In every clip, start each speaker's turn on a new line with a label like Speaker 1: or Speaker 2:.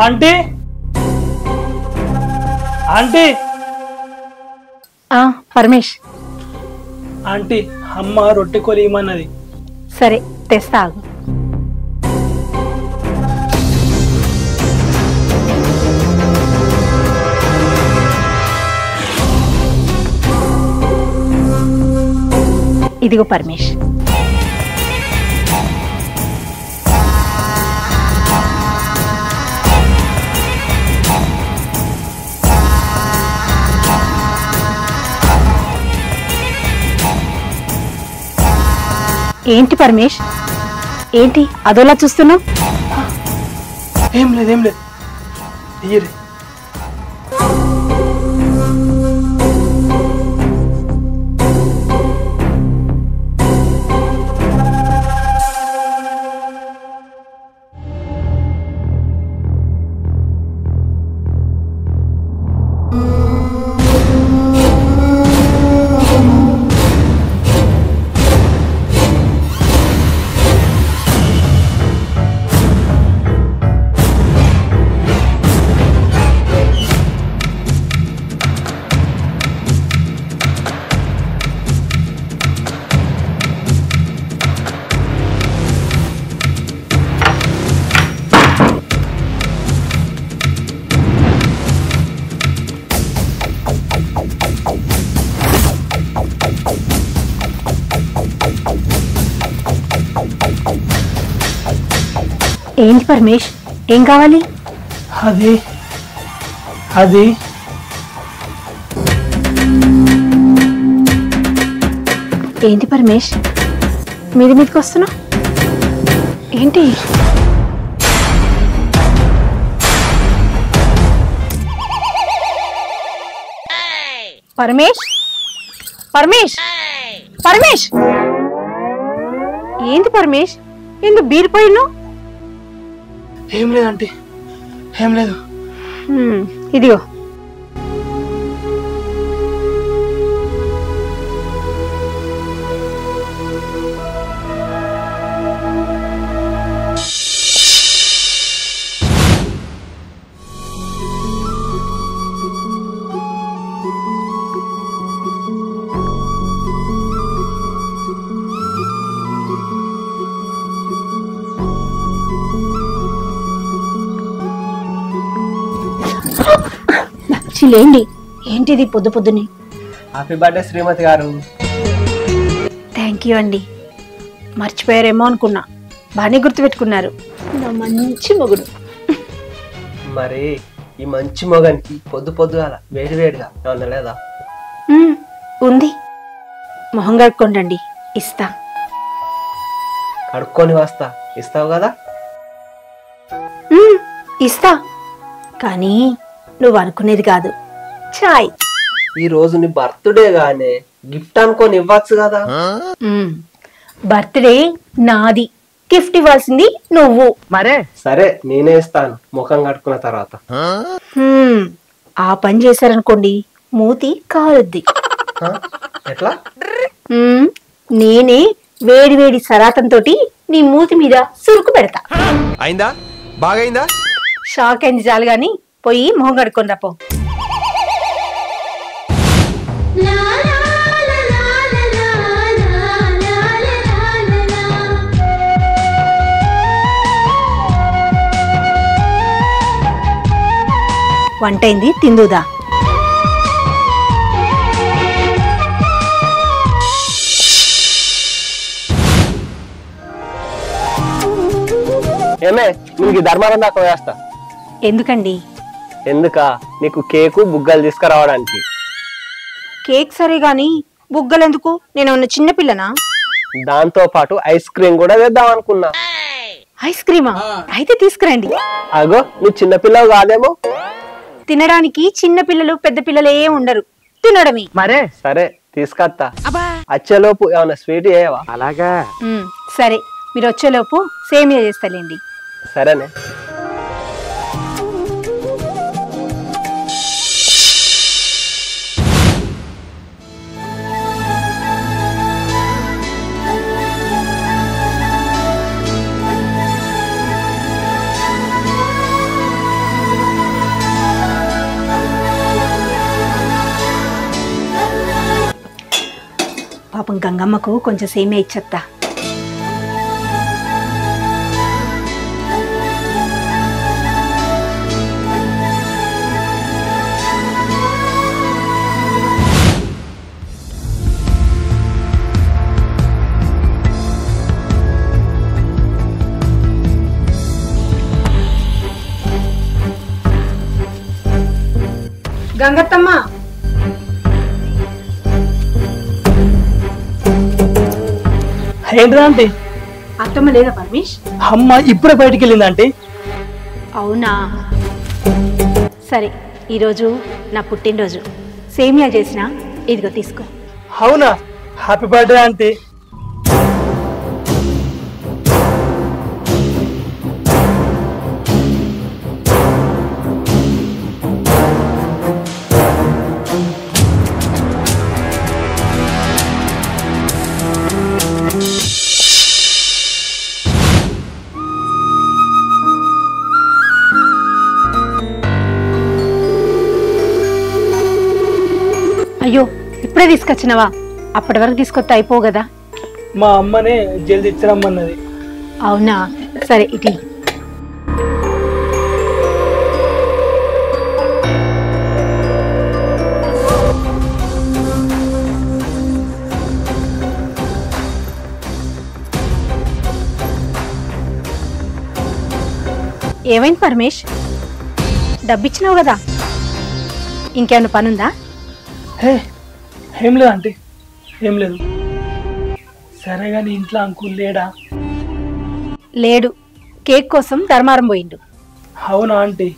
Speaker 1: Aunty aunty
Speaker 2: Paramesh
Speaker 1: aunty అమ్మ రొట్టె కొలియమన్నది.
Speaker 2: సరే తెస్తా ఆగు. ఇదిగో పరమేష్. ఏంటి పరమేష్, ఏంటి అదోలా చూస్తున్నావు?
Speaker 1: ఏం లేదు తీయరే.
Speaker 2: ఏంటి పరమేష్, ఏం కావాలి?
Speaker 1: అది అది
Speaker 2: ఏంటి పరమేష్, మీదికి వస్తున్నా ఏంటి? పరమేష్ పరమేష్ పరమేష్ ఏంటి పరమేష్, ఎందుకు బీరిపోయిను?
Speaker 1: ఏం లేదు ఆంటీ, ఏం లేదు.
Speaker 2: ఇదిగో. లేండి, ఏంటిది పొద్దు పొద్దుని?
Speaker 3: హ్యాపీ బర్త్డే శ్రీమతి గారు.
Speaker 2: థ్యాంక్ యూ అండి. మర్చిపోయారేమో అనుకున్నా, బాగానే గుర్తుపెట్టుకున్నారు. నా మంచి మొగుడు.
Speaker 3: మరి ఈ మంచి మొగానికి పొద్దుగా వేడివేడిగా ఏమన్నా లేదా?
Speaker 2: ఉంది, మొహం కడుక్కోండి, ఇస్తా.
Speaker 3: కడుక్కొని వస్తా, ఇస్తావు కదా?
Speaker 2: ఇస్తా, కానీ నువ్వు అనుకునేది కాదు, చాయ్.
Speaker 3: ఈ రోజు నీ బర్త్డే గానే గిఫ్ట్ అనుకొని ఇవ్వచ్చు కదా?
Speaker 2: బర్త్డే నాది, గిఫ్ట్ ఇవ్వాల్సింది నువ్వు.
Speaker 3: మరే సరే, నేనే ఇస్తాను ముఖం కట్టుకున్న తర్వాత.
Speaker 2: ఆ పని చేశారనుకోండి, మూతి కాలుద్ది.
Speaker 3: ఎట్లా?
Speaker 2: నేనే వేడి వేడి సరాతంతో నీ మూతి మీద సురుకు పెడతా.
Speaker 4: అయిందా? బాగైందా?
Speaker 2: షాక్ అయింది చాలు గాని, పోయి మొహం కడుక్కొని రాపో. వంటైంది, తిందుదా.
Speaker 3: ఏమే, నీకు ధర్మారం దాకా వేస్తా.
Speaker 2: ఎందుకండి?
Speaker 3: ఎందుకా? నీకు కేకు బుగ్గలు తీసుకురావడానికి.
Speaker 2: కేక్ సరే గాని బుగ్గలు ఎందుకు? నేను ఉన్న చిన్నపిల్లనా?
Speaker 3: దాంతో పాటు ఐస్ క్రీమ్ కూడా తెద్దాం అనుకున్నా.
Speaker 2: ఐస్ క్రీమా? అయితే తీసుకురండి.
Speaker 3: అగో, నువ్వు చిన్నపిల్లవు కాదేమో.
Speaker 2: తినడానికి చిన్న పిల్లలు పెద్ద పిల్లలే ఉండరు, తినడమే.
Speaker 3: మరే సరే, తీసుకొస్తా. వచ్చేలోపు ఏమన్నా స్వీట్ చేయవా? అలాగా.
Speaker 2: సరే, మీరు వచ్చేలోపు సేమియా చేస్తాలేండి.
Speaker 3: సరేనే.
Speaker 2: పాపం గంగమ్మకు కొంచెం సేమే ఇచ్చత్తా. గంగత్తమ్మ,
Speaker 1: ఏంటిదా ఆంటీ?
Speaker 2: అత్తమ్మ లేదా పరమేష్?
Speaker 1: అమ్మ ఇప్పుడే బయటికి వెళ్ళిందా ఆంటీ?
Speaker 2: అవునా, సరే. ఈరోజు నా పుట్టినరోజు, సేమియా చేసిన, ఇదిగో తీసుకో.
Speaker 1: అవునా? Happy birthday aunty.
Speaker 2: అయ్యో, ఇప్పుడే తీసుకొచ్చినవా? అప్పటి వరకు తీసుకొస్తే అయిపో కదా.
Speaker 1: మా అమ్మనే జల్ది ఇచ్చిరమ్మన్నది.
Speaker 2: అవునా, సరే. ఇటీ ఏమైంది పరమేష్? డబ్బిచ్చినావు కదా, ఇంకేమైనా పనుందా?
Speaker 1: ఏం లేదు ఆంటీ, ఏం లేదు. సరే కానీ ఇంట్లో అంకుల్ లేడా?
Speaker 2: లేడు, కేక్ కోసం ధర్మారం పోయిండు.
Speaker 1: అవునా ఆంటీ?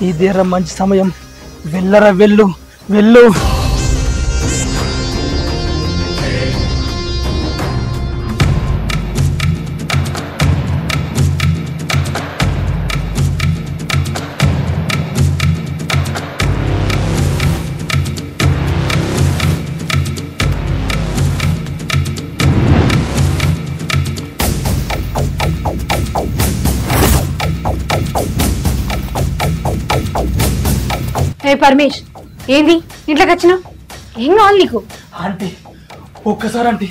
Speaker 1: ఇదేరా మంచి సమయం, వెళ్ళరా వెళ్ళు వెళ్ళు.
Speaker 2: ఏ పరమేష్, ఏంది ఇంట్లోకి వచ్చినావు? ఏం కావాలి నీకు?
Speaker 1: ఆంటీ ఒక్కసారి ఆంటీ,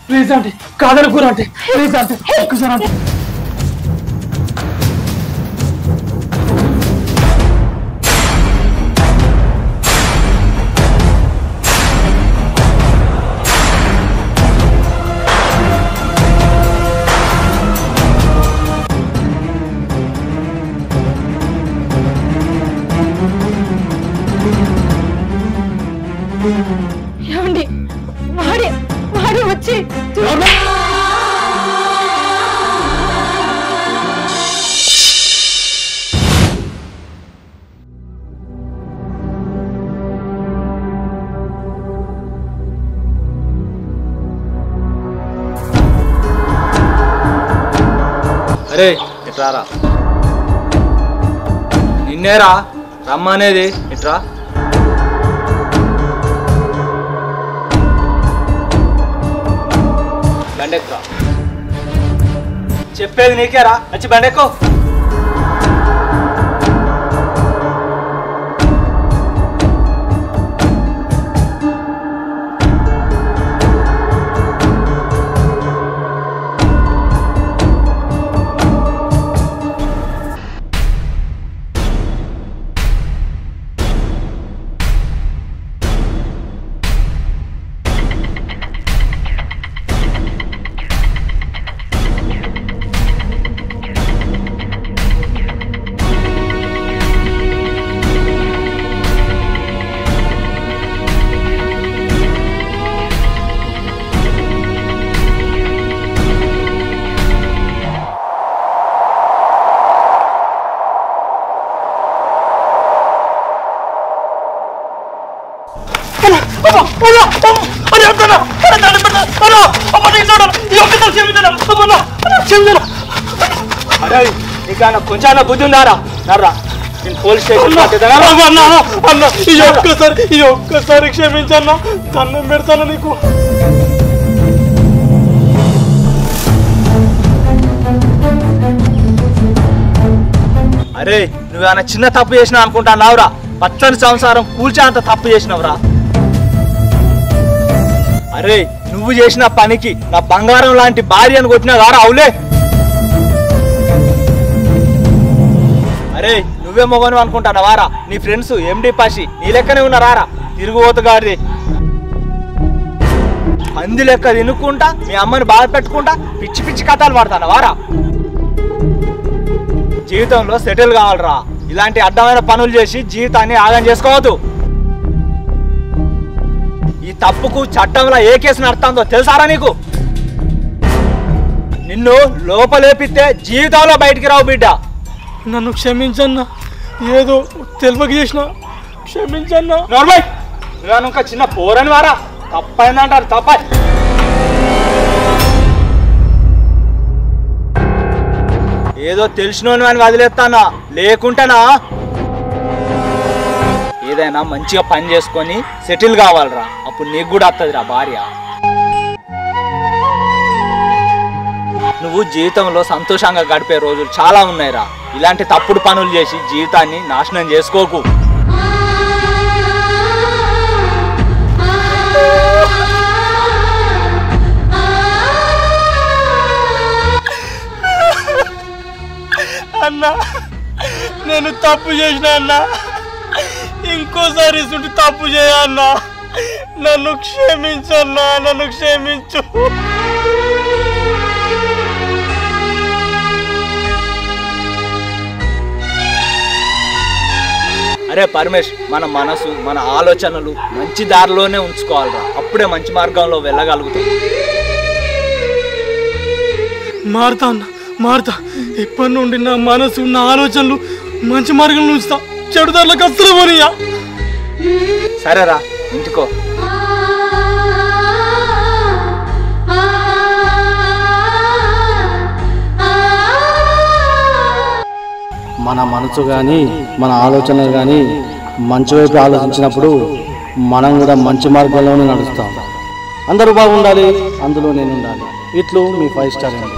Speaker 1: ప్లీజ్ ఆంటీ, కాదనుకోరు ఆంటీ, ప్లీజ్ ఆంటీ, ఒక్కసారి ఆంటీ.
Speaker 2: ఏమండి, వాడే వాడే వచ్చి
Speaker 5: అరే ఇట్రారా, నిన్నేరా రమ్మనేది, ఇట్రా. బండెక్కురా, చెప్పేది నీకేరా, వచ్చి బండెక్కు. అరే నీకన్నా కొంచెం బుద్ధి ఉందారా? నర్రా నేను పోలీస్ స్టేషన్
Speaker 1: అన్న ఈ ఒక్కసారి క్షమించన్నా, దండం పెడతాను నీకు.
Speaker 5: అరే నువ్వేమైనా చిన్న తప్పు చేసినావు అనుకుంటున్నావురా? పచ్చని సంసారం కూల్చే అంత తప్పు చేసినావురా. అరే నువ్వు చేసిన పనికి నా బంగారం లాంటి భార్యను కొట్టినా వారా అవులే. అరే నువ్వే మొగను అనుకుంటున్నావారా? నీ ఫ్రెండ్స్ ఎండి పాషి నీ లెక్కనే ఉన్నారా? తిరుగుబోతుగాడిది పంది లెక్క తినుకుంటా మీ అమ్మని బాధ పెట్టుకుంటా పిచ్చి పిచ్చి కథలు పడతానవారా? జీవితంలో సెటిల్ కావాలరా. ఇలాంటి అడ్డమైన పనులు చేసి జీవితాన్ని ఆగం చేసుకోవద్దు. ఈ తప్పుకు చట్టంలో ఏ కేసు నడుతుందో తెలుసారా నీకు? నిన్ను లోపలేపితే జీవితంలో బయటికి రావు బిడ్డ.
Speaker 1: నన్ను క్షమించన్నా, ఏదో తెలియక చేసిన, క్షమించన్నా.
Speaker 5: నార్మల్ నేను ఇంకా చిన్న పోరని వారా? తప్పైందంటారు తప్ప. ఏదో తెలిసినోని అని వదిలేస్తానా, లేకుంటానా ఏదైనా మంచిగా పని చేసుకొని సెటిల్ కావాలరా. అప్పుడు నీకు కూడా వస్తుందిరా భార్య. నువ్వు జీవితంలో సంతోషంగా గడిపే రోజులు చాలా ఉన్నాయిరా. ఇలాంటి తప్పుడు పనులు చేసి జీవితాన్ని నాశనం చేసుకోకు.
Speaker 1: అన్నా నేను తప్పు చేసిన అన్నా, ఇంకోసారి ఇసుంటి తప్పు చేయన్నా. నన్ను క్షమించన్నా, నన్ను క్షమించు.
Speaker 5: అరే పరమేష్, మన మనసు మన ఆలోచనలు మంచి దారిలోనే ఉంచుకోవాలిరా. అప్పుడే మంచి మార్గంలో వెళ్ళగలుగుతాం.
Speaker 1: మారుతా అన్న, మారుతా. ఇప్పటి నుండి నా మనసు నా ఆలోచనలు మంచి మార్గంలో ఉంచుతా. చెడు దారిలోకి అస్సలు పోనీయా.
Speaker 5: సరేరా ఇంటికో.
Speaker 6: మన మనసు కానీ మన ఆలోచనలు కానీ మంచి వైపు ఆలోచించినప్పుడు మనం కూడా మంచి మార్గంలోనే నడుస్తాం. అందరూ బాగుండాలి, అందులో నేను ఉండాలి. ఇట్లు మీ 5 స్టార్ అండి.